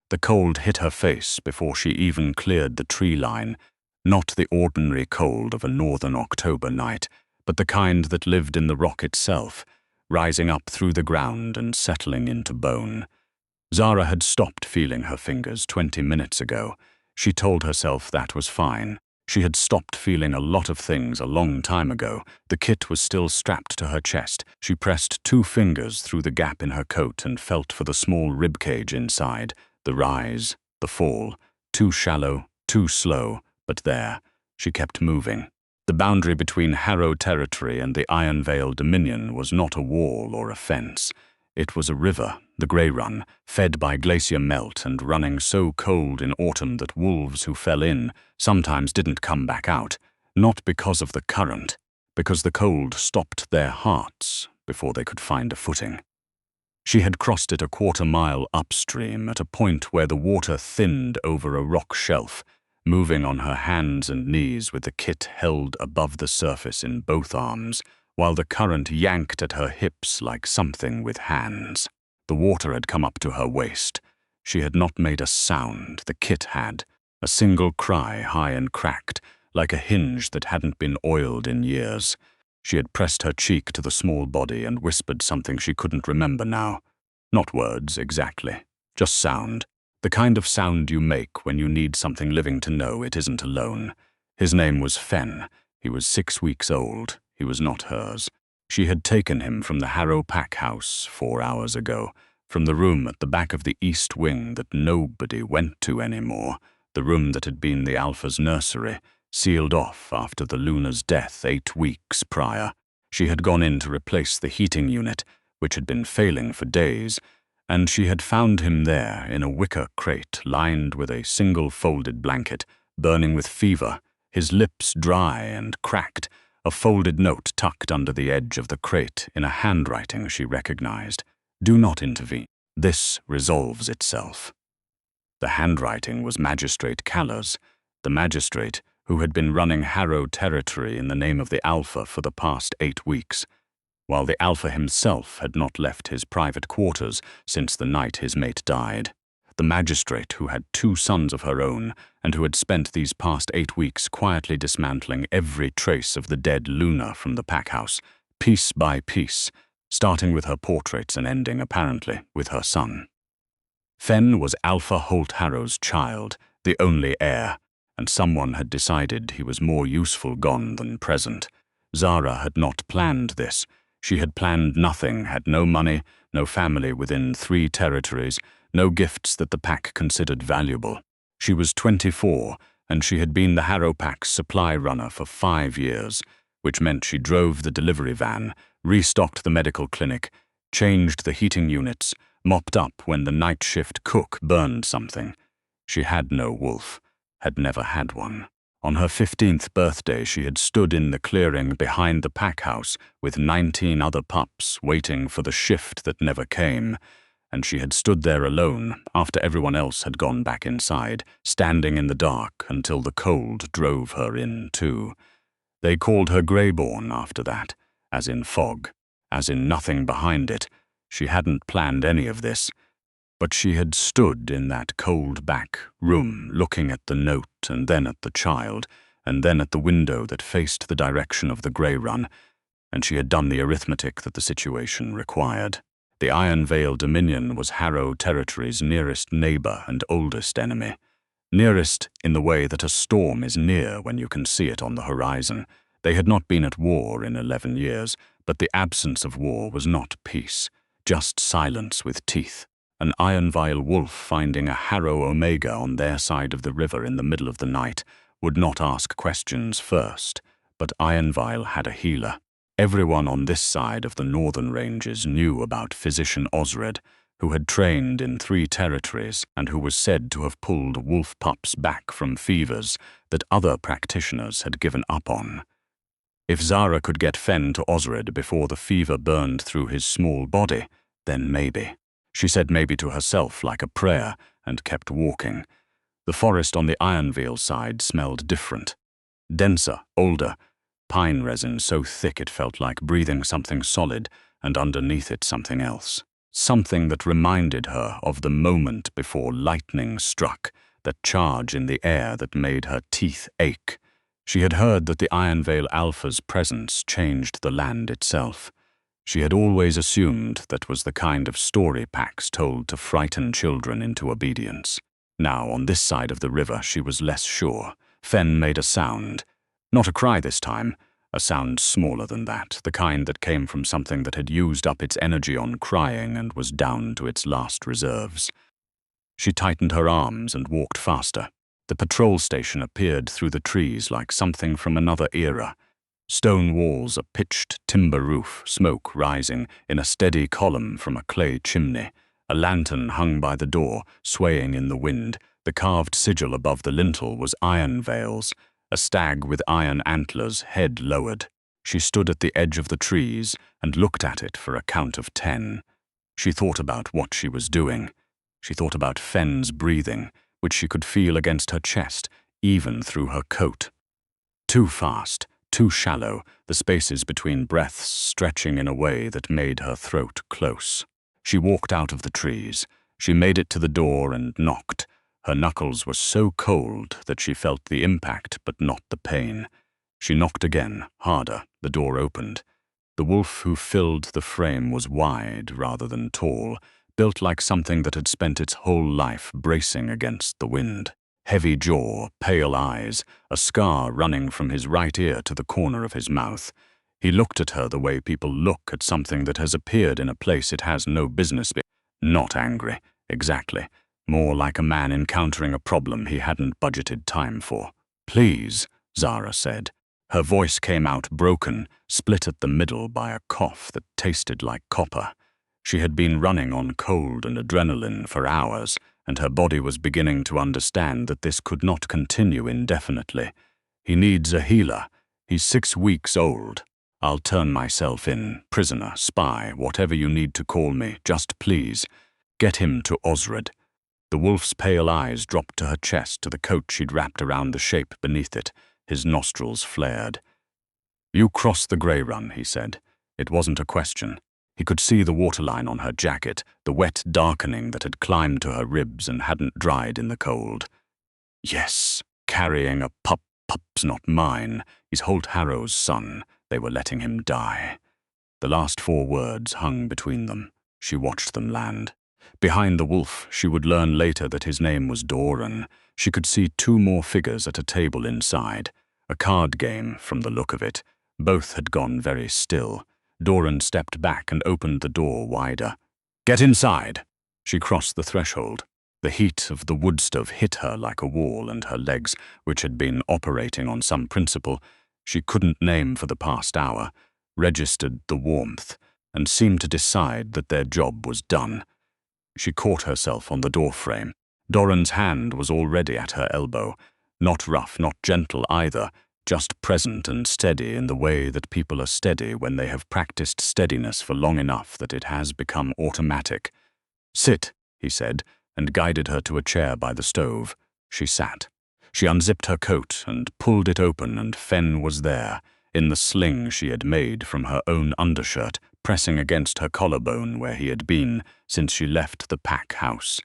The cold hit her face before she even cleared the tree line, not the ordinary cold of a northern October night, but the kind that lived in the rock itself, rising up through the ground and settling into bone. Zara had stopped feeling her fingers 20 minutes ago. She told herself that was fine. She had stopped feeling a lot of things a long time ago. The kit was still strapped to her chest. She pressed 2 fingers through the gap in her coat and felt for the small ribcage inside. The rise, the fall. Too shallow, too slow, but there. She kept moving. The boundary between Harrow territory and the Ironveil Dominion was not a wall or a fence. It was a river, the Grey Run, fed by glacier melt and running so cold in autumn that wolves who fell in sometimes didn't come back out, not because of the current, because the cold stopped their hearts before they could find a footing. She had crossed it a quarter-mile upstream at a point where the water thinned over a rock shelf, moving on her hands and knees with the kit held above the surface in both arms, while the current yanked at her hips like something with hands. The water had come up to her waist. She had not made a sound, the kit had. A single cry, high and cracked, like a hinge that hadn't been oiled in years. She had pressed her cheek to the small body and whispered something she couldn't remember now. Not words, exactly. Just sound. The kind of sound you make when you need something living to know it isn't alone. His name was Fen. He was 6 weeks old. He was not hers. She had taken him from the Harrow pack house 4 hours ago, from the room at the back of the east wing that nobody went to anymore, the room that had been the Alpha's nursery, sealed off after the Luna's death 8 weeks prior. She had gone in to replace the heating unit, which had been failing for days, and she had found him there in a wicker crate lined with a single folded blanket, burning with fever, his lips dry and cracked, a folded note tucked under the edge of the crate in a handwriting she recognized. Do not intervene. This resolves itself. The handwriting was Magistrate Caller's, the magistrate who had been running Harrow territory in the name of the Alpha for the past 8 weeks, while the Alpha himself had not left his private quarters since the night his mate died. The magistrate who had 2 sons of her own and who had spent these past 8 weeks quietly dismantling every trace of the dead Luna from the pack house, piece by piece, starting with her portraits and ending, apparently, with her son. Fen was Alpha Holt Harrow's child, the only heir, and someone had decided he was more useful gone than present. Zara had not planned this. She had planned nothing, had no money, no family within 3 territories, no gifts that the pack considered valuable. She was 24, and she had been the Harrow Pack's supply runner for 5 years, which meant she drove the delivery van, restocked the medical clinic, changed the heating units, mopped up when the night shift cook burned something. She had no wolf, had never had one. On her 15th birthday, she had stood in the clearing behind the pack house with 19 other pups waiting for the shift that never came, and she had stood there alone after everyone else had gone back inside, standing in the dark until the cold drove her in too. They called her Greyborn after that, as in fog, as in nothing behind it. She hadn't planned any of this, but she had stood in that cold back room looking at the note and then at the child, and then at the window that faced the direction of the Grey Run, and she had done the arithmetic that the situation required. The Ironveil Dominion was Harrow territory's nearest neighbor and oldest enemy. Nearest in the way that a storm is near when you can see it on the horizon. They had not been at war in 11 years, but the absence of war was not peace, just silence with teeth. An Ironveil wolf finding a Harrow Omega on their side of the river in the middle of the night would not ask questions first, but Ironveil had a healer. Everyone on this side of the northern ranges knew about Physician Osred, who had trained in 3 territories and who was said to have pulled wolf pups back from fevers that other practitioners had given up on. If Zara could get Fen to Osred before the fever burned through his small body, then maybe. She said maybe to herself like a prayer and kept walking. The forest on the Ironveil side smelled different. Denser, older, pine resin so thick it felt like breathing something solid and underneath it something else. something that reminded her of the moment before lightning struck, that charge in the air that made her teeth ache. She had heard that the Ironveil Alpha's presence changed the land itself. She had always assumed that was the kind of story packs told to frighten children into obedience. Now, on this side of the river, she was less sure. Fen made a sound. Not a cry this time, a sound smaller than that, the kind that came from something that had used up its energy on crying and was down to its last reserves. She tightened her arms and walked faster. The patrol station appeared through the trees like something from another era. Stone walls, a pitched timber roof, smoke rising in a steady column from a clay chimney. A lantern hung by the door, swaying in the wind. The carved sigil above the lintel was Ironveil's, a stag with iron antlers, head lowered. She stood at the edge of the trees and looked at it for a count of 10. She thought about what she was doing. She thought about Fen's breathing, which she could feel against her chest, even through her coat. Too fast, too shallow, the spaces between breaths stretching in a way that made her throat close. She walked out of the trees. She made it to the door and knocked. Her knuckles were so cold that she felt the impact but not the pain. She knocked again, harder. The door opened. The wolf who filled the frame was wide rather than tall, built like something that had spent its whole life bracing against the wind. Heavy jaw, pale eyes, a scar running from his right ear to the corner of his mouth. He looked at her the way people look at something that has appeared in a place it has no business being. Not angry, exactly. More like a man encountering a problem he hadn't budgeted time for. "Please," Zara said. Her voice came out broken, split at the middle by a cough that tasted like copper. She had been running on cold and adrenaline for hours, and her body was beginning to understand that this could not continue indefinitely. "He needs a healer. He's 6 weeks old. I'll turn myself in, prisoner, spy, whatever you need to call me, just please. Get him to Osred." The wolf's pale eyes dropped to her chest, to the coat she'd wrapped around the shape beneath it. His nostrils flared. "You cross the grey run," he said. It wasn't a question. He could see the waterline on her jacket, the wet darkening that had climbed to her ribs and hadn't dried in the cold. "Yes, carrying a pup's not mine. He's Holt Harrow's son. They were letting him die." The last 4 words hung between them. She watched them land. Behind the wolf, she would learn later that his name was Doran. She could see 2 more figures at a table inside. A card game, from the look of it. Both had gone very still. Doran stepped back and opened the door wider. "Get inside!" She crossed the threshold. The heat of the wood stove hit her like a wall, and her legs, which had been operating on some principle she couldn't name for the past hour, registered the warmth and seemed to decide that their job was done. She caught herself on the doorframe. Doran's hand was already at her elbow. Not rough, not gentle either, just present and steady in the way that people are steady when they have practiced steadiness for long enough that it has become automatic. "Sit," he said, and guided her to a chair by the stove. She sat. She unzipped her coat and pulled it open, and Fen was there, in the sling she had made from her own undershirt, pressing against her collarbone where he had been since she left the pack house.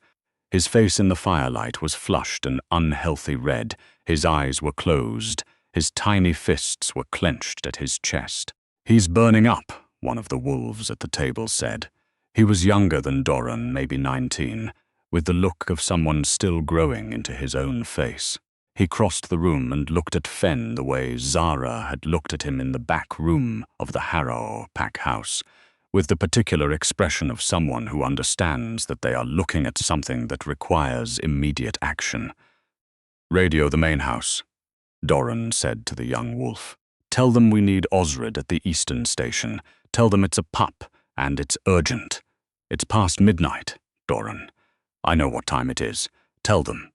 His face in the firelight was flushed and unhealthy red. His eyes were closed. His tiny fists were clenched at his chest. "He's burning up," one of the wolves at the table said. He was younger than Doran, maybe 19, with the look of someone still growing into his own face. He crossed the room and looked at Fen the way Zara had looked at him in the back room of the Harrow pack house, with the particular expression of someone who understands that they are looking at something that requires immediate action. "Radio the main house," Doran said to the young wolf. "Tell them we need Osred at the Eastern Station. Tell them it's a pup, and it's urgent." "It's past midnight, Doran. I know what time it is. Tell them."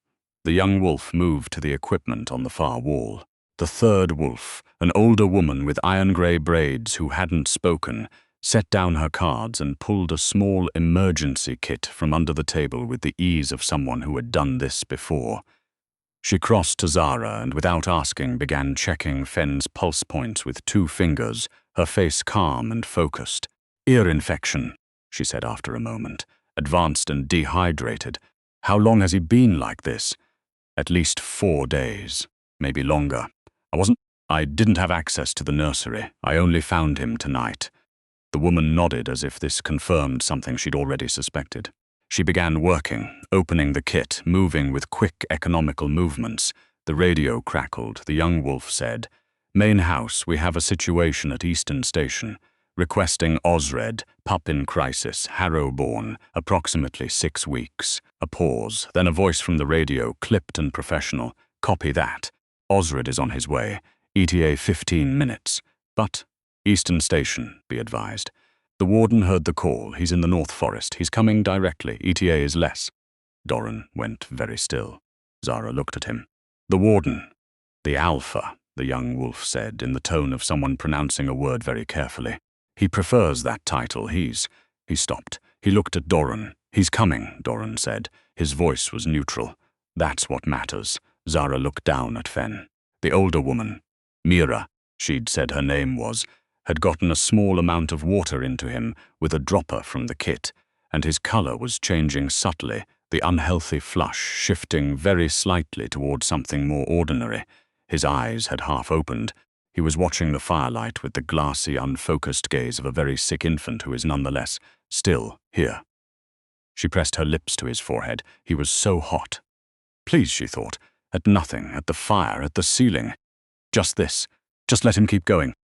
The young wolf moved to the equipment on the far wall. The third wolf, an older woman with iron-grey braids who hadn't spoken, set down her cards and pulled a small emergency kit from under the table with the ease of someone who had done this before. She crossed to Zara and without asking began checking Fen's pulse points with 2 fingers, her face calm and focused. "Ear infection," she said after a moment, advanced and dehydrated. How long has he been like this? At least 4 days, maybe longer. I didn't have access to the nursery. I only found him tonight. The woman nodded as if this confirmed something she'd already suspected. She began working, opening the kit, moving with quick, economical movements. The radio crackled. The young wolf said, "Main house, we have a situation at Eastern Station. Requesting Osred, pup in crisis, harrow-born, approximately 6 weeks." A pause, then a voice from the radio, clipped and professional. "Copy that. Osred is on his way. ETA 15 minutes. But Eastern Station, be advised." The warden heard the call. "He's in the North Forest. He's coming directly. ETA is less." Doran went very still. Zara looked at him. "The warden." "The Alpha," the young wolf said, in the tone of someone pronouncing a word very carefully. "He prefers that title. He stopped. He looked at Doran. "He's coming," Doran said. His voice was neutral. "That's what matters." Zara looked down at Fen. The older woman, Mira, she'd said her name was, had gotten a small amount of water into him with a dropper from the kit, and his color was changing subtly, the unhealthy flush shifting very slightly toward something more ordinary. His eyes had half opened. He was watching the firelight with the glassy, unfocused gaze of a very sick infant who is nonetheless still here. She pressed her lips to his forehead. He was so hot. Please, she thought, at nothing, at the fire, at the ceiling. Just this. Just let him keep going.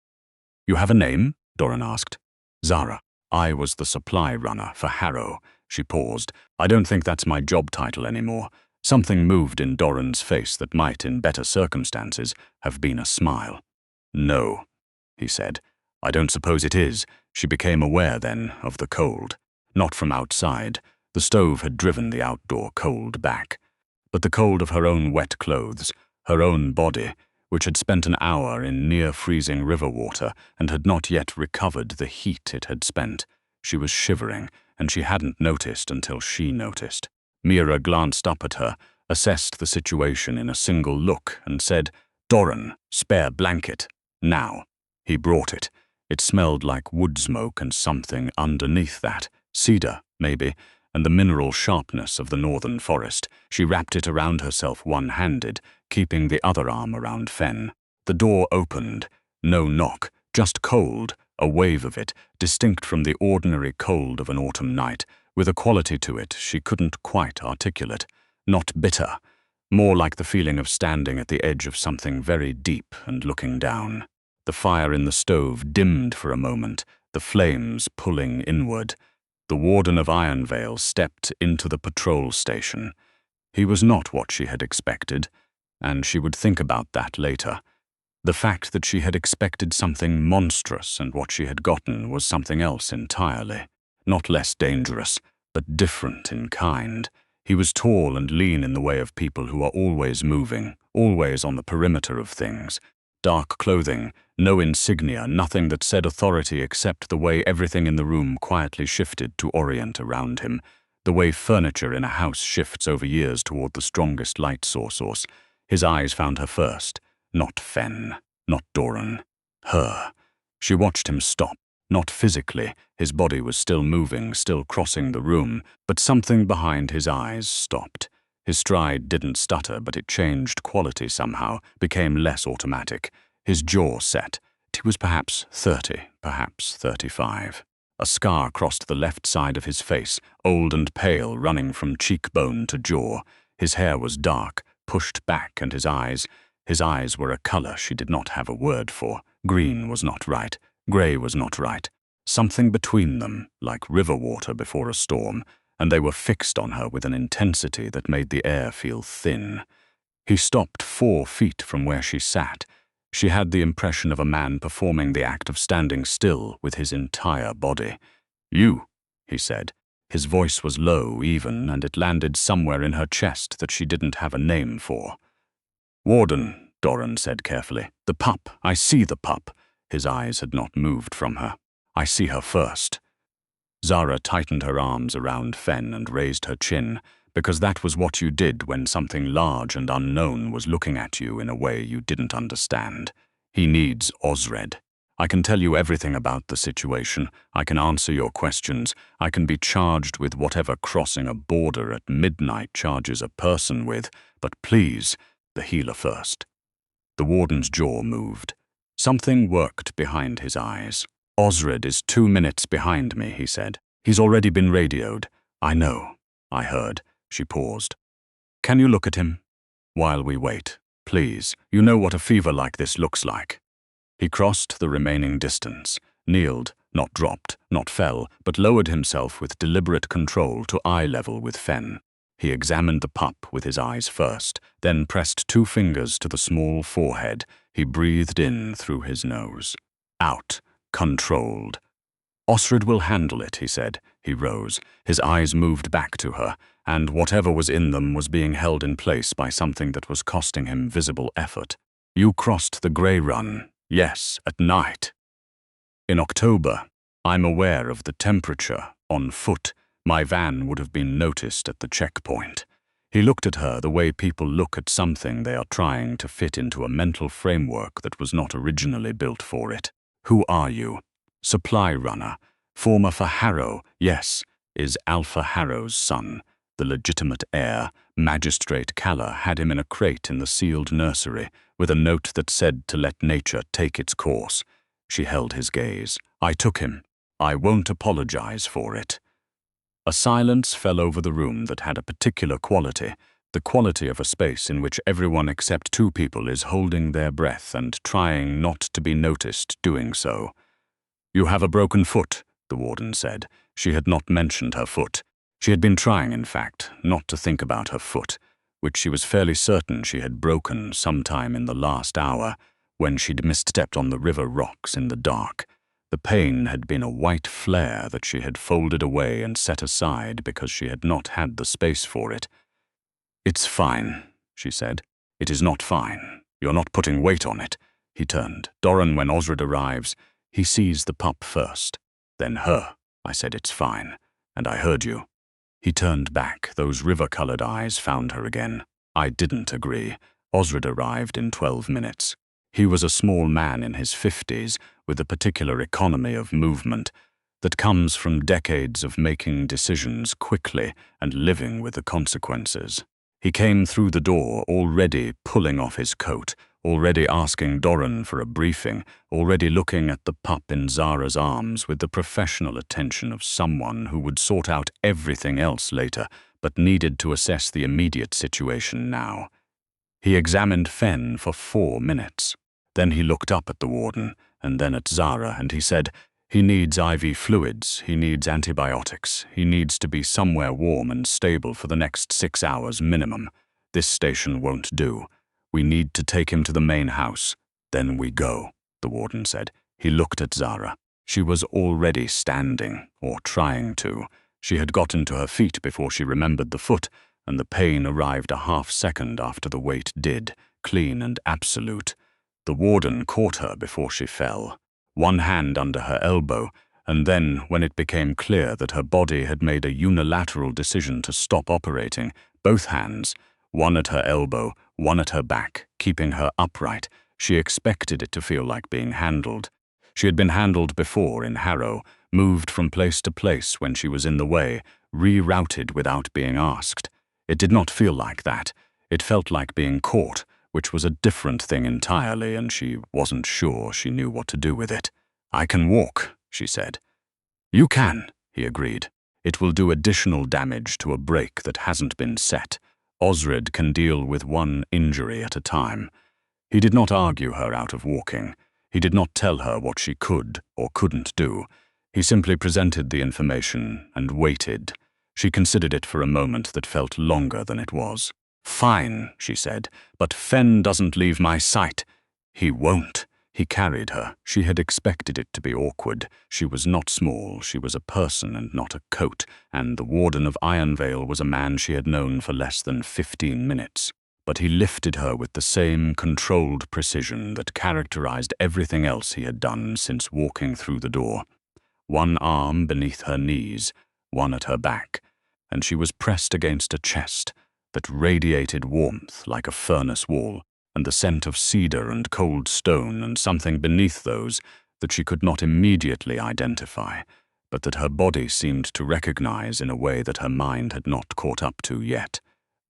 "You have a name?" Doran asked. "Zara. I was the supply runner for Harrow." She paused. "I don't think that's my job title anymore." Something moved in Doran's face that might, in better circumstances, have been a smile. "No," he said. "I don't suppose it is." She became aware, then, of the cold. Not from outside. The stove had driven the outdoor cold back. But the cold of her own wet clothes, her own body, which had spent an hour in near-freezing river water and had not yet recovered the heat it had spent. She was shivering, and she hadn't noticed until she noticed. Mira glanced up at her, assessed the situation in a single look, and said, "Doran, spare blanket. Now." He brought it. It smelled like wood smoke and something underneath that. Cedar, maybe, and the mineral sharpness of the northern forest. She wrapped it around herself one-handed, keeping the other arm around Fen. The door opened. No knock, just cold, a wave of it, distinct from the ordinary cold of an autumn night, with a quality to it she couldn't quite articulate. Not bitter, more like the feeling of standing at the edge of something very deep and looking down. The fire in the stove dimmed for a moment, the flames pulling inward. The Warden of Ironveil stepped into the patrol station. He was not what she had expected, and she would think about that later. The fact that she had expected something monstrous and what she had gotten was something else entirely. Not less dangerous, but different in kind. He was tall and lean in the way of people who are always moving, always on the perimeter of things. Dark clothing, no insignia, nothing that said authority except the way everything in the room quietly shifted to orient around him, the way furniture in a house shifts over years toward the strongest light source. His eyes found her first. Not Fen, not Doran. Her. She watched him stop. Not physically, his body was still moving, still crossing the room, but something behind his eyes stopped. His stride didn't stutter, but it changed quality somehow, became less automatic. His jaw set. He was perhaps 30, perhaps 35. A scar crossed the left side of his face, old and pale, running from cheekbone to jaw. His hair was dark, pushed back, and his eyes were a color she did not have a word for. Green was not right. Grey was not right. Something between them, like river water before a storm, and they were fixed on her with an intensity that made the air feel thin. He stopped 4 feet from where she sat. She had the impression of a man performing the act of standing still with his entire body. "You," he said. His voice was low, even, and it landed somewhere in her chest that she didn't have a name for. "Warden," Doran said carefully. "The pup. I see the pup." His eyes had not moved from her. "I see her first." Zara tightened her arms around Fen and raised her chin, because that was what you did when something large and unknown was looking at you in a way you didn't understand. "He needs Osred." I can tell you everything about the situation. I can answer your questions. I can be charged with whatever crossing a border at midnight charges a person with, but please, the healer first." The warden's jaw moved. Something worked behind his eyes. "Osred is 2 minutes behind me," he said. "He's already been radioed." "I know," I heard. She paused. "Can you look at him?" "While we wait, please. You know what a fever like this looks like." He crossed the remaining distance, kneeled, not dropped, not fell, but lowered himself with deliberate control to eye level with Fen. He examined the pup with his eyes first, then pressed 2 fingers to the small forehead. He breathed in through his nose. Out, controlled. "Osred will handle it," he said. He rose. His eyes moved back to her, and whatever was in them was being held in place by something that was costing him visible effort. "You crossed the Grey Run. Yes, at night." "In October. I'm aware of the temperature. On foot. My van would have been noticed at the checkpoint." He looked at her the way people look at something they are trying to fit into a mental framework that was not originally built for it. "Who are you?" "Supply runner. Former for Harrow, yes, is Alpha Harrow's son. The legitimate heir. Magistrate Kaller had him in a crate in the sealed nursery, with a note that said to let nature take its course." She held his gaze. "I took him. I won't apologize for it." A silence fell over the room that had a particular quality, the quality of a space in which everyone except 2 people is holding their breath and trying not to be noticed doing so. "You have a broken foot," the warden said. She had not mentioned her foot. She had been trying, in fact, not to think about her foot, which she was fairly certain she had broken sometime in the last hour, when she'd misstepped on the river rocks in the dark. The pain had been a white flare that she had folded away and set aside because she had not had the space for it. "It's fine," she said. "It is not fine. You're not putting weight on it." He turned. "Doran, when Osred arrives, he sees the pup first. Then her." I said, "It's fine. And I heard you." He turned back. Those river-colored eyes found her again. I didn't agree. Osred arrived in 12 minutes. He was a small man in his 50s, with a particular economy of movement that comes from decades of making decisions quickly and living with the consequences. He came through the door already pulling off his coat, already asking Doran for a briefing, already looking at the pup in Zara's arms with the professional attention of someone who would sort out everything else later, but needed to assess the immediate situation now. He examined Fen for 4 minutes. Then he looked up at the warden, and then at Zara, and he said, "He needs IV fluids, he needs antibiotics, he needs to be somewhere warm and stable for the next 6 hours minimum. This station won't do. We need to take him to the main house. Then we go," the warden said. He looked at Zara. She was already standing, or trying to. She had gotten to her feet before she remembered the foot, and the pain arrived a half-second after the weight did, clean and absolute. The warden caught her before she fell, one hand under her elbow, and then, when it became clear that her body had made a unilateral decision to stop operating, both hands, one at her elbow, one at her back, keeping her upright. She expected it to feel like being handled. She had been handled before in Harrow, moved from place to place when she was in the way, rerouted without being asked. It did not feel like that. It felt like being caught, which was a different thing entirely, and she wasn't sure she knew what to do with it. "I can walk," she said. "You can," he agreed. "It will do additional damage to a break that hasn't been set. Osred can deal with one injury at a time." He did not argue her out of walking. He did not tell her what she could or couldn't do. He simply presented the information and waited. She considered it for a moment that felt longer than it was. "Fine," she said, "but Fen doesn't leave my sight." "He won't." He carried her. She had expected it to be awkward. She was not small, she was a person and not a coat, and the Warden of Ironveil was a man she had known for less than 15 minutes. But he lifted her with the same controlled precision that characterized everything else he had done since walking through the door. One arm beneath her knees, one at her back, and she was pressed against a chest that radiated warmth like a furnace wall, and the scent of cedar and cold stone, and something beneath those, that she could not immediately identify, but that her body seemed to recognize in a way that her mind had not caught up to yet.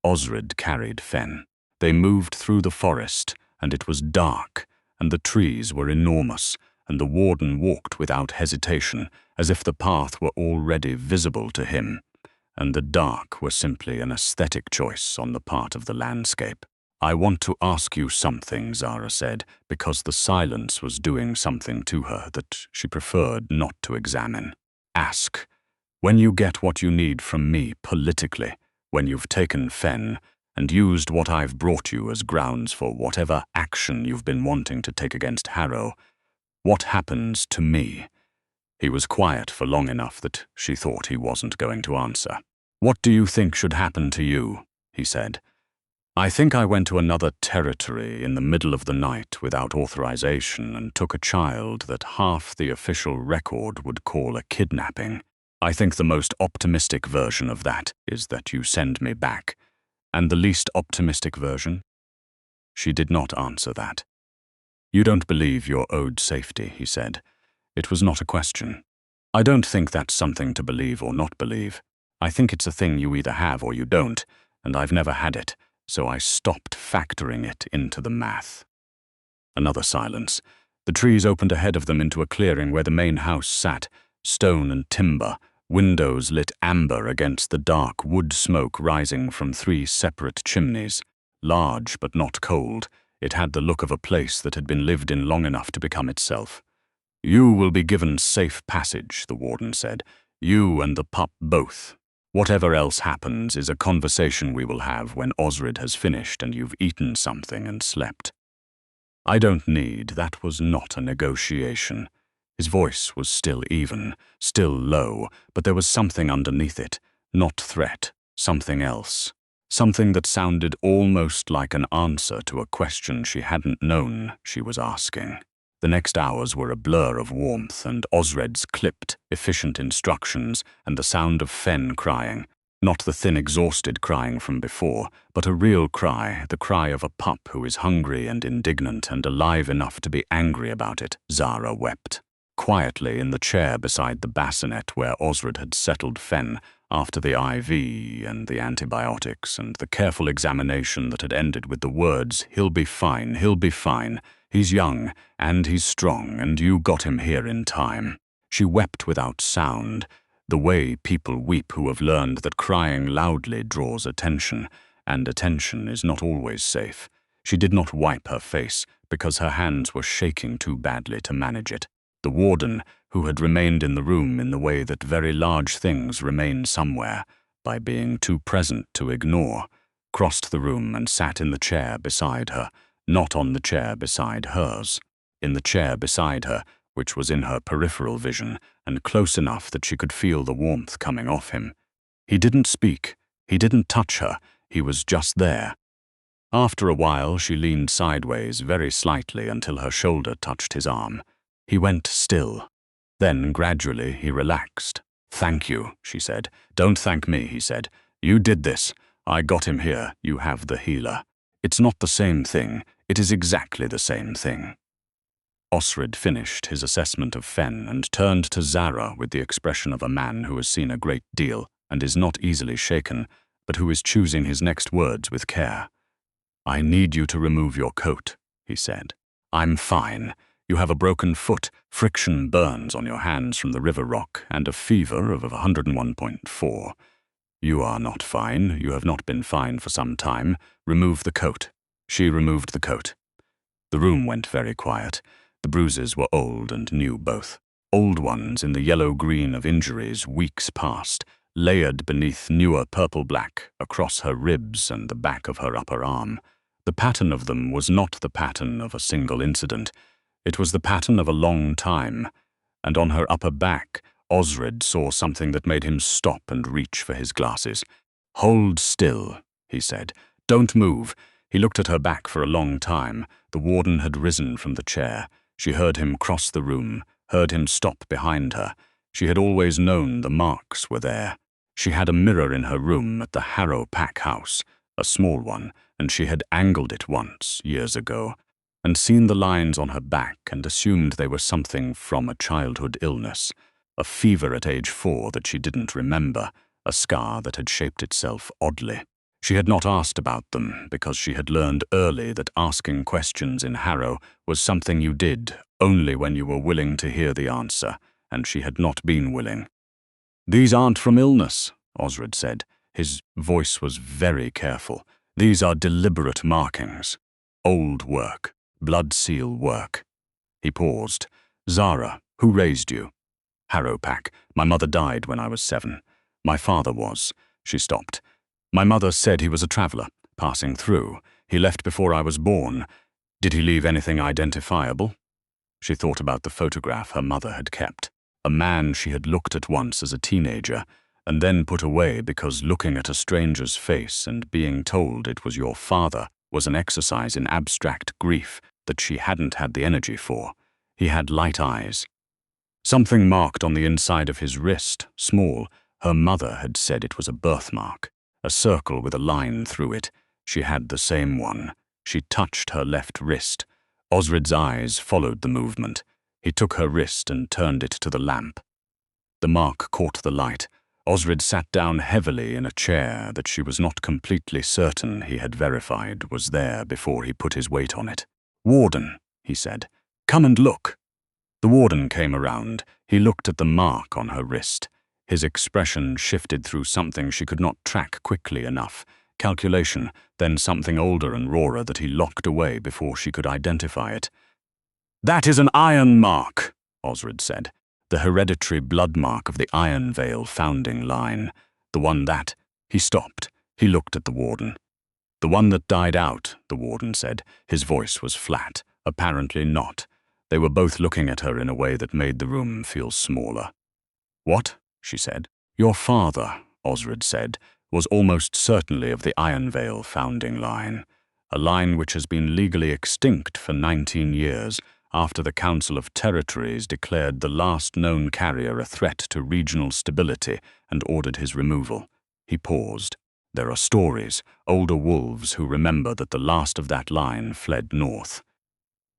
Osred carried Fen. They moved through the forest, and it was dark, and the trees were enormous, and the warden walked without hesitation, as if the path were already visible to him, and the dark were simply an aesthetic choice on the part of the landscape. "I want to ask you something," Zara said, because the silence was doing something to her that she preferred not to examine. "Ask. When you get what you need from me politically, when you've taken Fen and used what I've brought you as grounds for whatever action you've been wanting to take against Harrow, what happens to me?" He was quiet for long enough that she thought he wasn't going to answer. "What do you think should happen to you?" he said. "I think I went to another territory in the middle of the night without authorization and took a child that half the official record would call a kidnapping. I think the most optimistic version of that is that you send me back. And the least optimistic version?" She did not answer that. "You don't believe you're owed safety," he said. It was not a question. "I don't think that's something to believe or not believe. I think it's a thing you either have or you don't, and I've never had it, so I stopped factoring it into the math." Another silence. The trees opened ahead of them into a clearing where the main house sat, stone and timber, windows lit amber against the dark wood smoke rising from 3 separate chimneys. Large but not cold, it had the look of a place that had been lived in long enough to become itself. "You will be given safe passage," the warden said. "You and the pup both. Whatever else happens is a conversation we will have when Osred has finished and you've eaten something and slept." "I don't need," that was not a negotiation. His voice was still even, still low, but there was something underneath it, not threat, something else. Something that sounded almost like an answer to a question she hadn't known she was asking. The next hours were a blur of warmth and Osred's clipped, efficient instructions and the sound of Fen crying. Not the thin, exhausted crying from before, but a real cry, the cry of a pup who is hungry and indignant and alive enough to be angry about it. Zara wept. Quietly in the chair beside the bassinet where Osred had settled Fen after the IV and the antibiotics and the careful examination that had ended with the words, "He'll be fine, he'll be fine. He's young, and he's strong, and you got him here in time." She wept without sound, the way people weep who have learned that crying loudly draws attention, and attention is not always safe. She did not wipe her face because her hands were shaking too badly to manage it. The warden, who had remained in the room in the way that very large things remain somewhere, by being too present to ignore, crossed the room and sat in the chair beside her, not on the chair beside hers, in the chair beside her, which was in her peripheral vision, and close enough that she could feel the warmth coming off him. He didn't speak, he didn't touch her, he was just there. After a while she leaned sideways very slightly until her shoulder touched his arm. He went still. Then, gradually, he relaxed. "Thank you," she said. "Don't thank me," he said. "You did this. I got him here. You have the healer. It's not the same thing. It is exactly the same thing." Osred finished his assessment of Fen and turned to Zara with the expression of a man who has seen a great deal and is not easily shaken, but who is choosing his next words with care. "I need you to remove your coat," he said. "I'm fine. You have a broken foot, friction burns on your hands from the river rock, and a fever of 101.4. You are not fine. You have not been fine for some time. Remove the coat." She removed the coat. The room went very quiet. The bruises were old and new both. Old ones in the yellow-green of injuries weeks past, layered beneath newer purple-black across her ribs and the back of her upper arm. The pattern of them was not the pattern of a single incident. It was the pattern of a long time, and on her upper back, Osred saw something that made him stop and reach for his glasses. "Hold still," he said. "Don't move." He looked at her back for a long time. The warden had risen from the chair. She heard him cross the room, heard him stop behind her. She had always known the marks were there. She had a mirror in her room at the Harrow pack house, a small one, and she had angled it once, years ago. and seen the lines on her back and assumed they were something from a childhood illness, a fever at age 4 that she didn't remember, a scar that had shaped itself oddly. She had not asked about them because she had learned early that asking questions in Harrow was something you did only when you were willing to hear the answer, and she had not been willing. "These aren't from illness," Osred said. His voice was very careful. "These are deliberate markings. Old work. Blood seal work." He paused. "Zara, who raised you?" "Harrow Pack. My mother died when I was 7. My father was." She stopped. "My mother said he was a traveller, passing through. He left before I was born. Did he leave anything identifiable?" She thought about the photograph her mother had kept. A man she had looked at once as a teenager, and then put away because looking at a stranger's face and being told it was your father was an exercise in abstract grief that she hadn't had the energy for. He had light eyes. Something marked on the inside of his wrist, small. Her mother had said it was a birthmark, a circle with a line through it. She had the same one. She touched her left wrist. Osred's eyes followed the movement. He took her wrist and turned it to the lamp. The mark caught the light. Osred sat down heavily in a chair that she was not completely certain he had verified was there before he put his weight on it. "Warden," he said, "come and look." The warden came around. He looked at the mark on her wrist. His expression shifted through something she could not track quickly enough. Calculation, then something older and rawer that he locked away before she could identify it. "That is an iron mark," Osred said. "The hereditary blood mark of the Ironveil founding line. The one that—" He stopped. He looked at the warden. "The one that died out," the warden said. His voice was flat. "Apparently not." They were both looking at her in a way that made the room feel smaller. "What?" she said. "Your father," Osred said, "was almost certainly of the Ironveil founding line. A line which has been legally extinct for 19 years after the Council of Territories declared the last known carrier a threat to regional stability and ordered his removal." He paused. "There are stories, older wolves who remember that the last of that line fled north.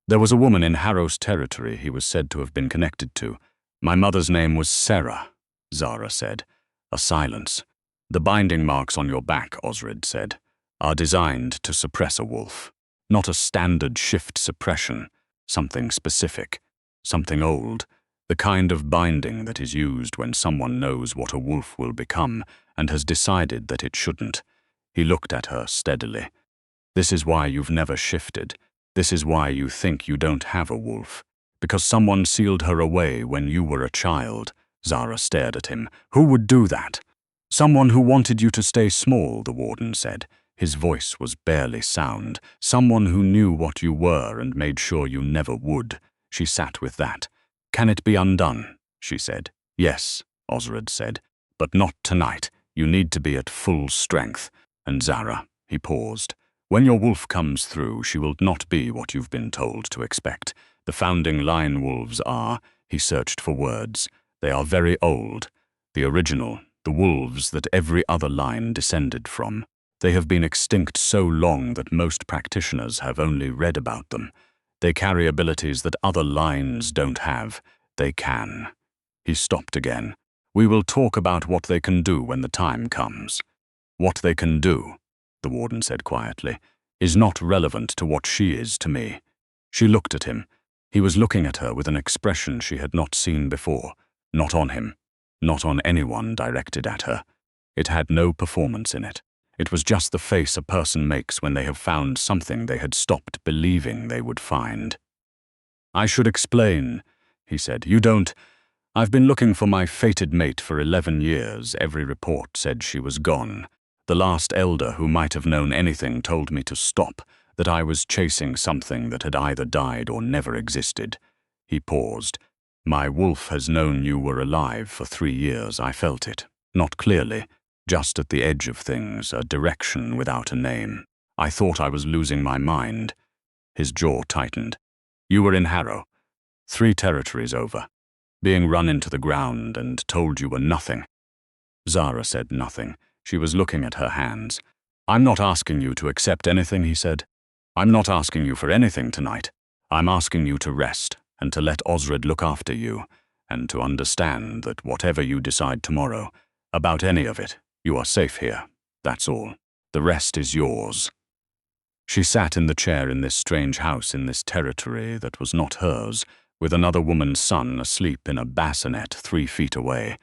There was a woman in Harrow's territory he was said to have been connected to. My mother's name was Sarah," Zara said. A silence. "The binding marks on your back," Osred said, "are designed to suppress a wolf. Not a standard shift suppression. Something specific. Something old. The kind of binding that is used when someone knows what a wolf will become and has decided that it shouldn't." He looked at her steadily. "This is why you've never shifted. This is why you think you don't have a wolf. Because someone sealed her away when you were a child." Zara stared at him. "Who would do that?" "Someone who wanted you to stay small," the warden said. His voice was barely sound. "Someone who knew what you were and made sure you never would." She sat with that. "Can it be undone?" she said. "Yes," Osred said, "but not tonight. You need to be at full strength. And Zara," he paused, "when your wolf comes through, she will not be what you've been told to expect. The founding line wolves are," he searched for words, "they are very old. The original, the wolves that every other line descended from. They have been extinct so long that most practitioners have only read about them. They carry abilities that other lines don't have. They can." He stopped again. "We will talk about what they can do when the time comes." "What they can do," the warden said quietly, "is not relevant to what she is to me." She looked at him. He was looking at her with an expression she had not seen before. Not on him. Not on anyone directed at her. It had no performance in it. It was just the face a person makes when they have found something they had stopped believing they would find. "I should explain," he said. "You don't. I've been looking for my fated mate for 11 years. Every report said she was gone. The last elder who might have known anything told me to stop, that I was chasing something that had either died or never existed." He paused. "My wolf has known you were alive for 3 years. I felt it. Not clearly. Just at the edge of things, a direction without a name. I thought I was losing my mind." His jaw tightened. "You were in Harrow. 3 territories over. Being run into the ground and told you were nothing." Zara said nothing. She was looking at her hands. "I'm not asking you to accept anything," he said. "I'm not asking you for anything tonight. I'm asking you to rest and to let Osred look after you, and to understand that whatever you decide tomorrow, about any of it, you are safe here. That's all. The rest is yours." She sat in the chair in this strange house in this territory that was not hers, with another woman's son asleep in a bassinet 3 feet away,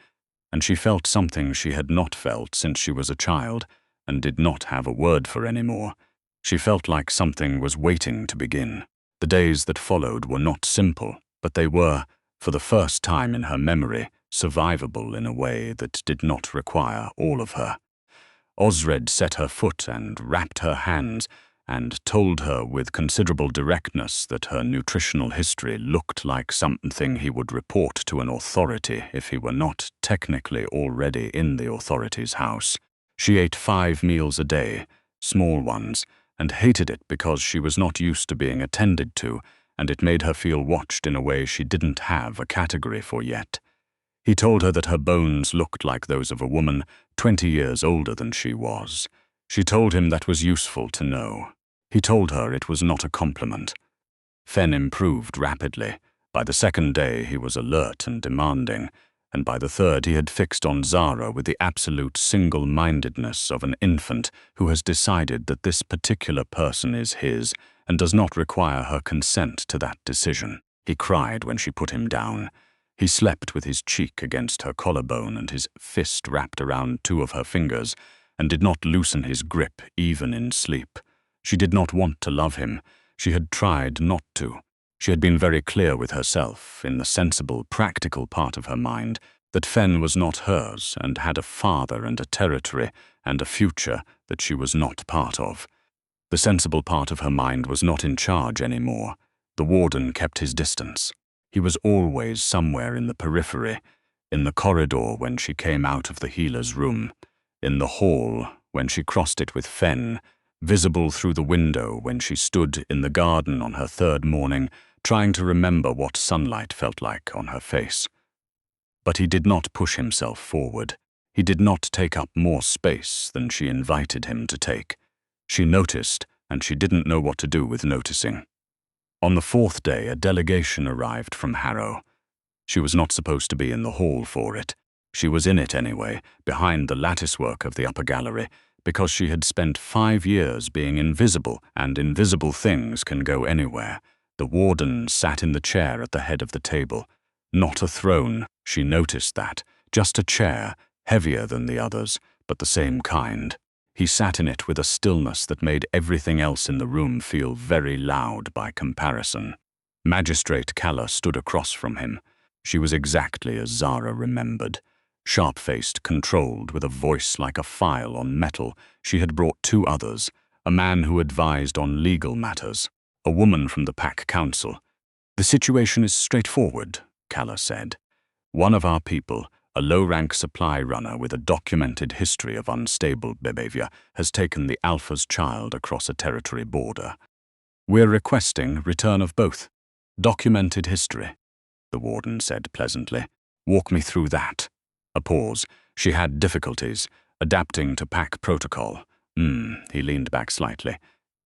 and she felt something she had not felt since she was a child, and did not have a word for anymore. She felt like something was waiting to begin. The days that followed were not simple, but they were, for the first time in her memory, survivable in a way that did not require all of her. Osred set her foot and wrapped her hands, and told her with considerable directness that her nutritional history looked like something he would report to an authority if he were not technically already in the authority's house. She ate 5 meals a day, small ones, and hated it because she was not used to being attended to, and it made her feel watched in a way she didn't have a category for yet. He told her that her bones looked like those of a woman 20 years older than she was. She told him that was useful to know. He told her it was not a compliment. Fen improved rapidly. By the 2nd day he was alert and demanding, and by the 3rd he had fixed on Zara with the absolute single-mindedness of an infant who has decided that this particular person is his and does not require her consent to that decision. He cried when she put him down. He slept with his cheek against her collarbone and his fist wrapped around 2 of her fingers, and did not loosen his grip even in sleep. She did not want to love him. She had tried not to. She had been very clear with herself, in the sensible, practical part of her mind, that Fen was not hers and had a father and a territory and a future that she was not part of. The sensible part of her mind was not in charge anymore. The warden kept his distance. He was always somewhere in the periphery, in the corridor when she came out of the healer's room, in the hall when she crossed it with Fen, visible through the window when she stood in the garden on her 3rd morning, trying to remember what sunlight felt like on her face. But he did not push himself forward. He did not take up more space than she invited him to take. She noticed, and she didn't know what to do with noticing. On the 4th day, a delegation arrived from Harrow. She was not supposed to be in the hall for it. She was in it anyway, behind the latticework of the upper gallery, because she had spent 5 years being invisible, and invisible things can go anywhere. The warden sat in the chair at the head of the table. Not a throne, she noticed that, just a chair, heavier than the others, but the same kind. He sat in it with a stillness that made everything else in the room feel very loud by comparison. Magistrate Calla stood across from him. She was exactly as Zara remembered. Sharp-faced, controlled, with a voice like a file on metal, she had brought 2 others, a man who advised on legal matters, a woman from the Pack Council. "The situation is straightforward," Calla said. "One of our people, a low-rank supply runner with a documented history of unstable behavior, has taken the Alpha's child across a territory border. We're requesting return of both. Documented history," the warden said pleasantly. "Walk me through that." A pause. She had difficulties, adapting to Pack protocol. He leaned back slightly.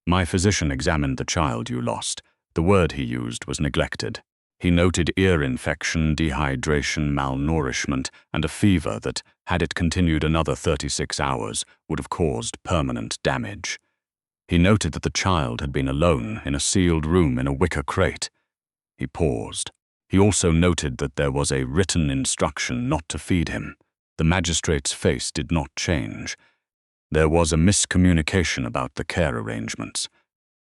"My physician examined the child you lost. The word he used was neglected. He noted ear infection, dehydration, malnourishment, and a fever that, had it continued another 36 hours, would have caused permanent damage. He noted that the child had been alone in a sealed room in a wicker crate." He paused. He also noted that there was a written instruction not to feed him. The magistrate's face did not change. There was a miscommunication about the care arrangements.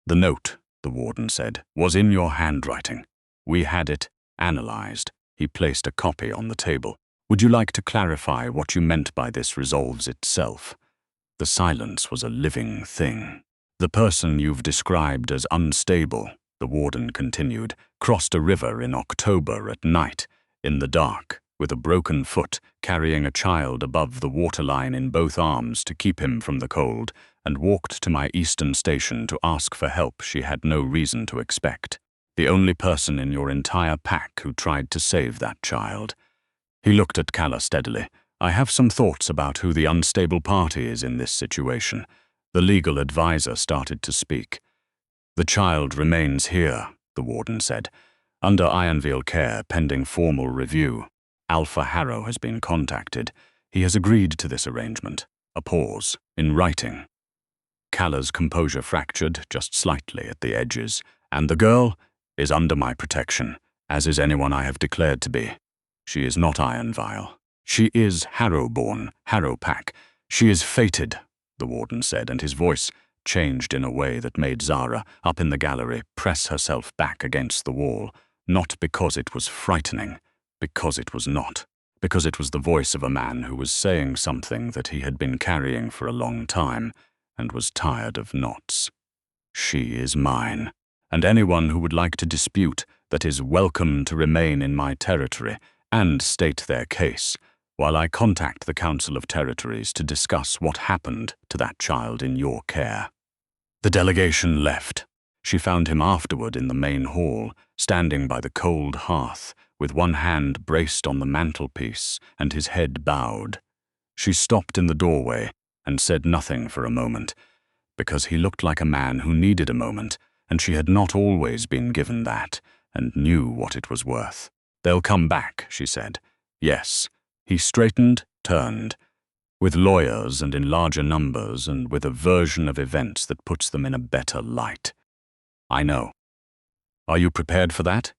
"The note," the warden said, "was in your handwriting. We had it analyzed." He placed a copy on the table. "Would you like to clarify what you meant by this resolves itself?" The silence was a living thing. "The person you've described as unstable," the warden continued, "crossed a river in October at night, in the dark, with a broken foot, carrying a child above the waterline in both arms to keep him from the cold, and walked to my eastern station to ask for help she had no reason to expect. The only person in your entire pack who tried to save that child." He looked at Calla steadily. "I have some thoughts about who the unstable party is in this situation." The legal advisor started to speak. "The child remains here," the warden said. "Under Ironveil care, pending formal review. Alpha Harrow has been contacted. He has agreed to this arrangement. A pause, in writing." Calla's composure fractured just slightly at the edges. "And the girl is under my protection, as is anyone I have declared to be. She is not Ironveil. She is Harrow-born, Harrow-pack. She is fated," the warden said, and his voice changed in a way that made Zara, up in the gallery, press herself back against the wall, not because it was frightening, because it was not, because it was the voice of a man who was saying something that he had been carrying for a long time and was tired of knots. "She is mine, and anyone who would like to dispute that is welcome to remain in my territory and state their case, while I contact the Council of Territories to discuss what happened to that child in your care." The delegation left. She found him afterward in the main hall, standing by the cold hearth, with one hand braced on the mantelpiece and his head bowed. She stopped in the doorway and said nothing for a moment, because he looked like a man who needed a moment, and she had not always been given that, and knew what it was worth. "They'll come back," she said. "Yes." He straightened, turned. "With lawyers and in larger numbers and with a version of events that puts them in a better light." "I know." "Are you prepared for that?"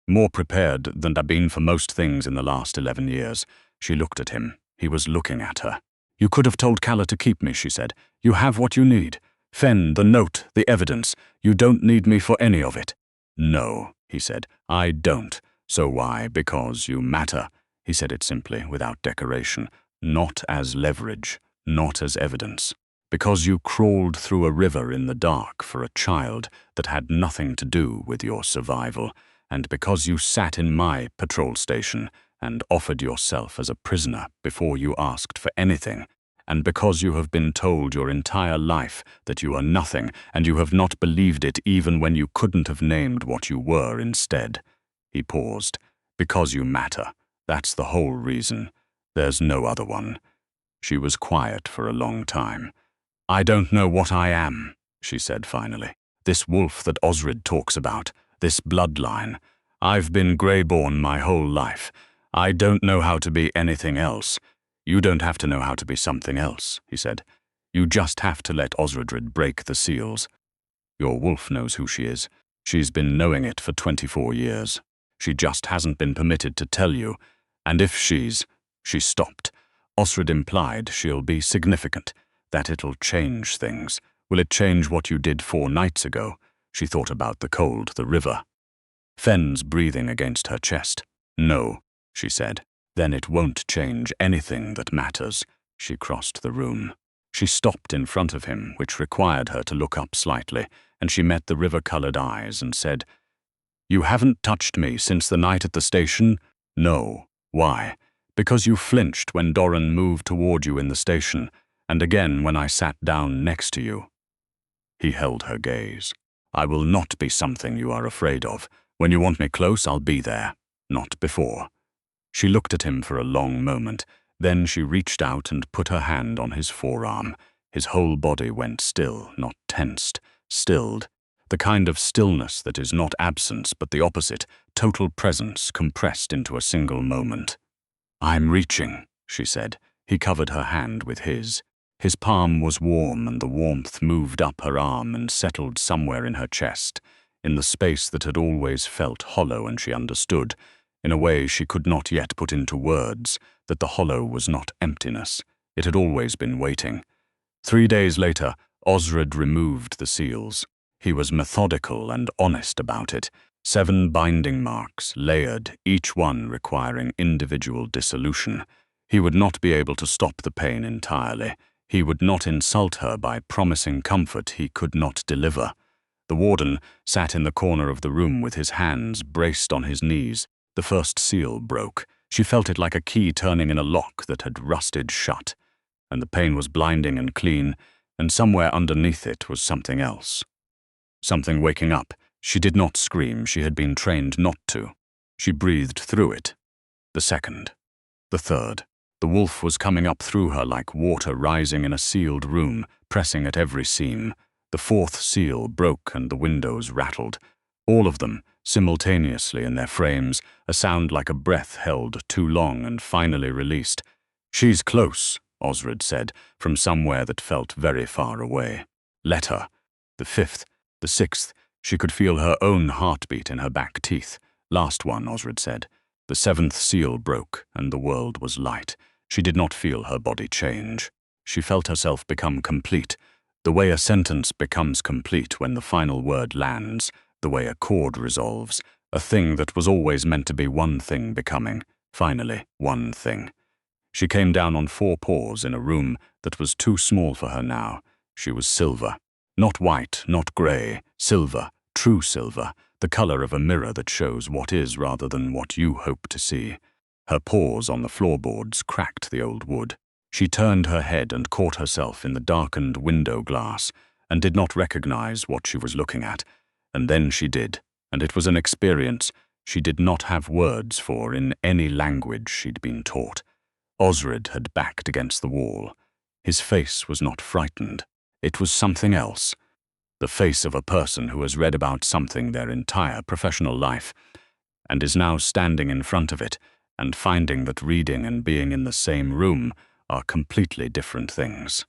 "More prepared than I've been for most things in the last 11 years. She looked at him. He was looking at her. "You could have told Calla to keep me," she said. "You have what you need. Fen, the note, the evidence. You don't need me for any of it." "No," he said. "I don't. So why? Because you matter." He said it simply, without decoration. "Not as leverage, not as evidence. Because you crawled through a river in the dark for a child that had nothing to do with your survival, and because you sat in my patrol station and offered yourself as a prisoner before you asked for anything, and because you have been told your entire life that you are nothing, and you have not believed it even when you couldn't have named what you were instead." He paused. "Because you matter. That's the whole reason. There's no other one." She was quiet for a long time. "I don't know what I am," she said finally. "This wolf that Osrid talks about, this bloodline. I've been greyborn my whole life. I don't know how to be anything else." "You don't have to know how to be something else," he said. "You just have to let Osredrid break the seals. Your wolf knows who she is. She's been knowing it for 24 years. She just hasn't been permitted to tell you. And if she's—" She stopped. "Osred implied she'll be significant, that it'll change things. Will it change what you did 4 nights ago?" She thought about the cold, the river. Fen's breathing against her chest. "No," she said. "Then it won't change anything that matters." She crossed the room. She stopped in front of him, which required her to look up slightly, and she met the river-colored eyes and said, "You haven't touched me since the night at the station?" "No." "Why?" "Because you flinched when Doran moved toward you in the station, and again when I sat down next to you." He held her gaze. "I will not be something you are afraid of. When you want me close, I'll be there. Not before." She looked at him for a long moment. Then she reached out and put her hand on his forearm. His whole body went still, not tensed, stilled. The kind of stillness that is not absence but the opposite, total presence compressed into a single moment. "I'm reaching," she said. He covered her hand with his. His palm was warm, and the warmth moved up her arm and settled somewhere in her chest, in the space that had always felt hollow, and she understood, in a way she could not yet put into words, that the hollow was not emptiness. It had always been waiting. 3 days later, Osred removed the seals. He was methodical and honest about it. 7 binding marks, layered, each one requiring individual dissolution. He would not be able to stop the pain entirely. He would not insult her by promising comfort he could not deliver. The warden sat in the corner of the room with his hands braced on his knees. The first seal broke. She felt it like a key turning in a lock that had rusted shut. And the pain was blinding and clean, and somewhere underneath it was something else. Something waking up. She did not scream. She had been trained not to. She breathed through it. The second. The third. The wolf was coming up through her like water rising in a sealed room, pressing at every seam. The 4th seal broke and the windows rattled. All of them, simultaneously in their frames, a sound like a breath held too long and finally released. "She's close," Osred said, from somewhere that felt very far away. "Let her." The fifth, the sixth, she could feel her own heartbeat in her back teeth. "Last one," Osred said. The seventh seal broke, and the world was light. She did not feel her body change. She felt herself become complete, the way a sentence becomes complete when the final word lands, the way a chord resolves, a thing that was always meant to be one thing becoming, finally, one thing. She came down on 4 paws in a room that was too small for her now. She was silver. Not white, not grey, silver, true silver, the colour of a mirror that shows what is rather than what you hope to see. Her paws on the floorboards cracked the old wood. She turned her head and caught herself in the darkened window glass and did not recognize what she was looking at. And then she did, and it was an experience she did not have words for in any language she'd been taught. Osred had backed against the wall. His face was not frightened. It was something else. The face of a person who has read about something their entire professional life and is now standing in front of it and finding that reading and being in the same room are completely different things.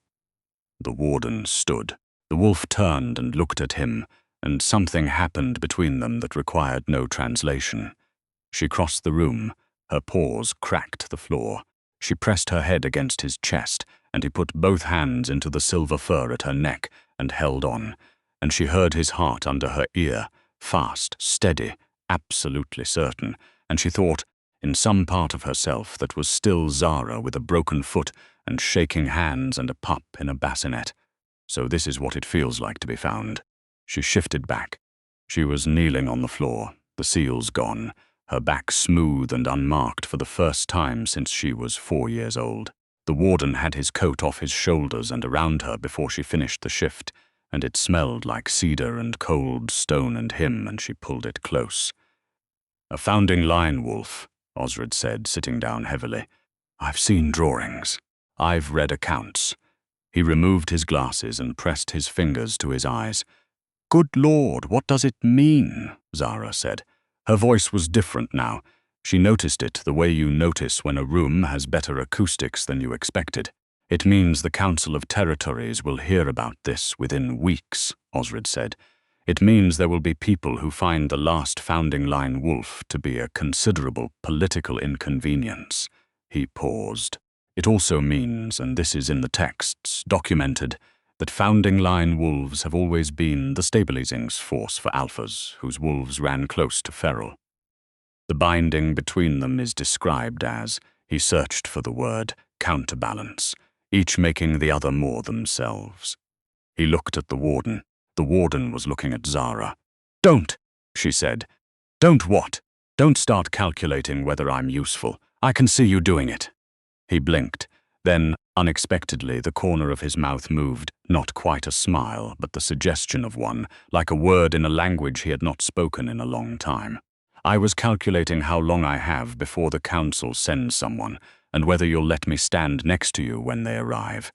The warden stood. The wolf turned and looked at him, and something happened between them that required no translation. She crossed the room. Her paws cracked the floor. She pressed her head against his chest, and he put both hands into the silver fur at her neck and held on. And she heard his heart under her ear, fast, steady, absolutely certain, and she thought, in some part of herself that was still Zara with a broken foot and shaking hands and a pup in a bassinet. So this is what it feels like to be found. She shifted back. She was kneeling on the floor, the seals gone, her back smooth and unmarked for the first time since she was 4 years old. The warden had his coat off his shoulders and around her before she finished the shift, and it smelled like cedar and cold stone and him, and she pulled it close. "A founding line wolf," Osred said, sitting down heavily. "I've seen drawings. I've read accounts." He removed his glasses and pressed his fingers to his eyes. "Good Lord, what does it mean?" Zara said. Her voice was different now. She noticed it the way you notice when a room has better acoustics than you expected. "It means the Council of Territories will hear about this within weeks," Osred said. "It means there will be people who find the last founding line wolf to be a considerable political inconvenience." He paused. "It also means, and this is in the texts, documented, that founding line wolves have always been the stabilizing force for alphas, whose wolves ran close to feral. The binding between them is described as," he searched for the word, "counterbalance, each making the other more themselves." He looked at the warden. The warden was looking at Zara. "Don't," she said. "Don't what? Don't start calculating whether I'm useful. I can see you doing it." He blinked. Then, unexpectedly, the corner of his mouth moved, not quite a smile, but the suggestion of one, like a word in a language he had not spoken in a long time. "I was calculating how long I have before the council sends someone, and whether you'll let me stand next to you when they arrive."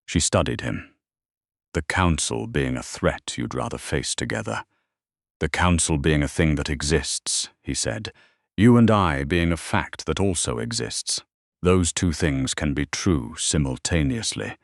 She studied him. "The council being a threat you'd rather face together." "The council being a thing that exists," he said. "You and I being a fact that also exists. Those two things can be true simultaneously."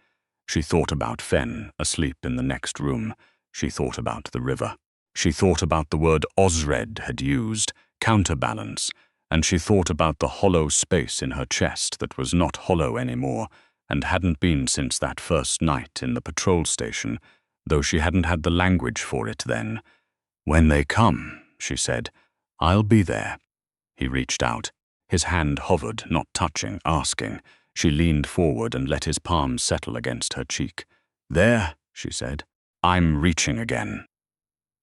She thought about Fen, asleep in the next room. She thought about the river. She thought about the word Osred had used, counterbalance, and she thought about the hollow space in her chest that was not hollow anymore, and hadn't been since that first night in the patrol station, though she hadn't had the language for it then. "When they come," she said, "I'll be there." He reached out. His hand hovered, not touching, asking. She leaned forward and let his palm settle against her cheek. "There," she said, "I'm reaching again."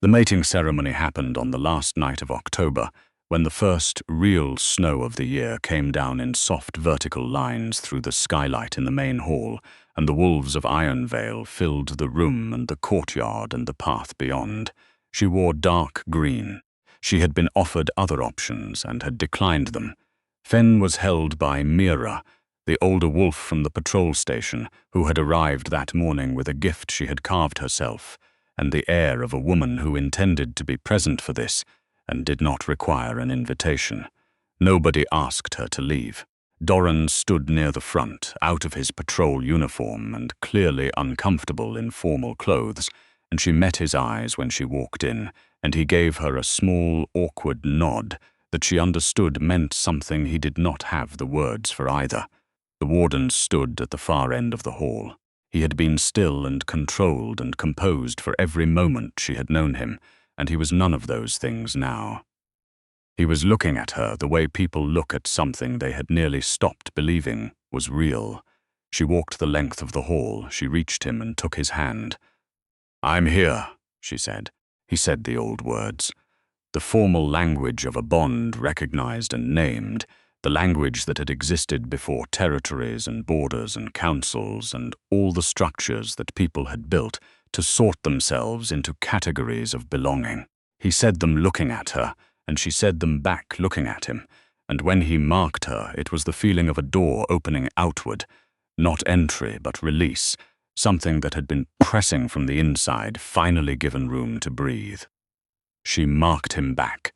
The mating ceremony happened on the last night of October, when the first real snow of the year came down in soft vertical lines through the skylight in the main hall, and the wolves of Ironveil filled the room and the courtyard and the path beyond. She wore dark green. She had been offered other options and had declined them. Fen was held by Mira, the older wolf from the patrol station, who had arrived that morning with a gift she had carved herself. and the air of a woman who intended to be present for this and did not require an invitation. Nobody asked her to leave. Doran stood near the front, out of his patrol uniform and clearly uncomfortable in formal clothes, and she met his eyes when she walked in, and he gave her a small, awkward nod that she understood meant something he did not have the words for either. The warden stood at the far end of the hall. He had been still and controlled and composed for every moment she had known him, and he was none of those things now. He was looking at her the way people look at something they had nearly stopped believing was real. She walked the length of the hall. She reached him and took his hand. "I'm here," she said. He said the old words. The formal language of a bond recognized and named, the language that had existed before territories and borders and councils and all the structures that people had built to sort themselves into categories of belonging. He said them looking at her, and she said them back looking at him, and when he marked her, it was the feeling of a door opening outward, not entry but release, something that had been pressing from the inside, finally given room to breathe. She marked him back.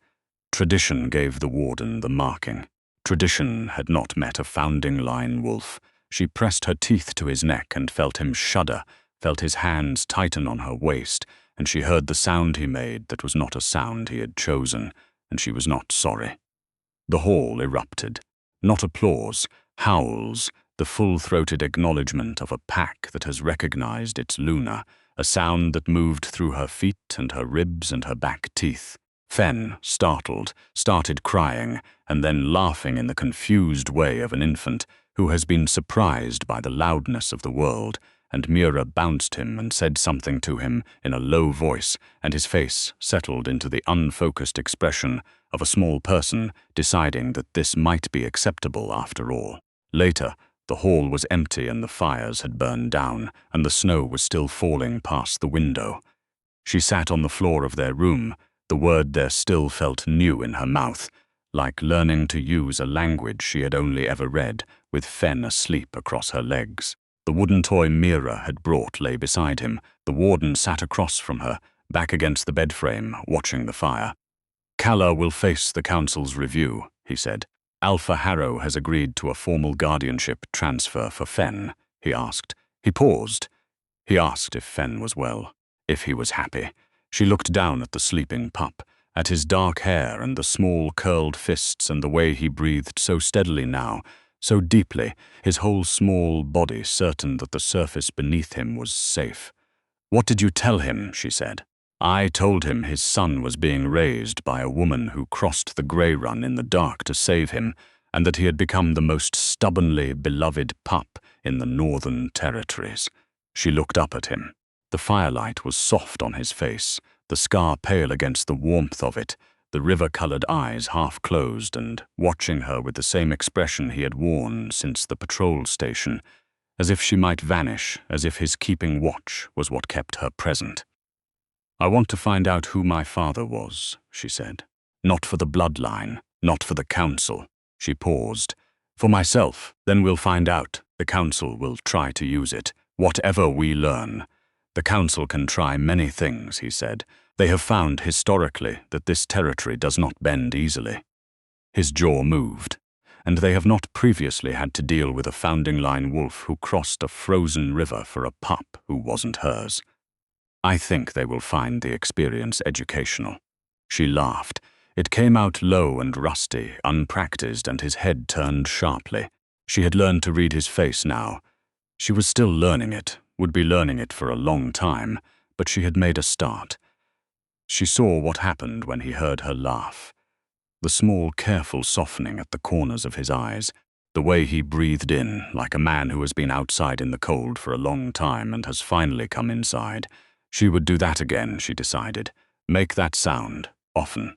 Tradition gave the warden the marking. Tradition had not met a founding line wolf. She pressed her teeth to his neck and felt him shudder, felt his hands tighten on her waist, and she heard the sound he made that was not a sound he had chosen, and she was not sorry. The hall erupted. Not applause, howls, the full-throated acknowledgement of a pack that has recognized its Luna, a sound that moved through her feet and her ribs and her back teeth. Fen, startled, started crying and then laughing in the confused way of an infant who has been surprised by the loudness of the world, and Mira bounced him and said something to him in a low voice, and his face settled into the unfocused expression of a small person deciding that this might be acceptable after all. Later, the hall was empty and the fires had burned down, and the snow was still falling past the window. She sat on the floor of their room, the word there still felt new in her mouth, like learning to use a language she had only ever read, with Fen asleep across her legs. The wooden toy Mira had brought lay beside him. The warden sat across from her, back against the bed frame, watching the fire. "Kala will face the council's review," he said. "Alpha Harrow has agreed to a formal guardianship transfer for Fen," he asked. He paused. He asked if Fen was well, if he was happy. She looked down at the sleeping pup, at his dark hair and the small curled fists and the way he breathed so steadily now, so deeply, his whole small body certain that the surface beneath him was safe. "What did you tell him?" she said. "I told him his son was being raised by a woman who crossed the Grey Run in the dark to save him, and that he had become the most stubbornly beloved pup in the Northern Territories." She looked up at him. The firelight was soft on his face, the scar pale against the warmth of it, the river-colored eyes half closed and watching her with the same expression he had worn since the patrol station, as if she might vanish, as if his keeping watch was what kept her present. "I want to find out who my father was," she said. "Not for the bloodline, not for the council." She paused. "For myself, then we'll find out. The council will try to use it, whatever we learn. The council can try many things," he said. "They have found historically that this territory does not bend easily." His jaw moved. "And they have not previously had to deal with a founding line wolf who crossed a frozen river for a pup who wasn't hers. I think they will find the experience educational." She laughed. It came out low and rusty, unpracticed, and his head turned sharply. She had learned to read his face now. She was still learning it, would be learning it for a long time, but she had made a start. She saw what happened when he heard her laugh. The small, careful softening at the corners of his eyes, the way he breathed in, like a man who has been outside in the cold for a long time and has finally come inside. She would do that again, she decided. Make that sound, often.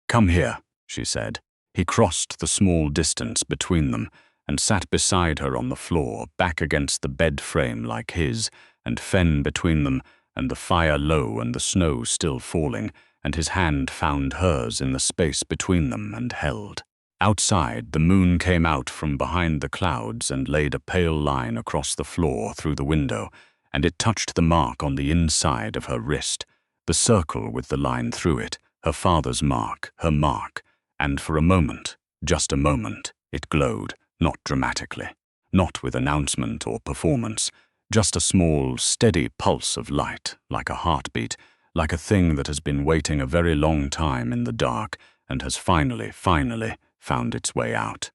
"Come here," she said. He crossed the small distance between them and sat beside her on the floor, back against the bed frame like his, and Fen between them, and the fire low and the snow still falling, and his hand found hers in the space between them and held. Outside, the moon came out from behind the clouds and laid a pale line across the floor through the window, and it touched the mark on the inside of her wrist. The circle with the line through it, her father's mark, her mark, and for a moment, just a moment, it glowed, not dramatically, not with announcement or performance, just a small, steady pulse of light, like a heartbeat, like a thing that has been waiting a very long time in the dark and has finally found its way out.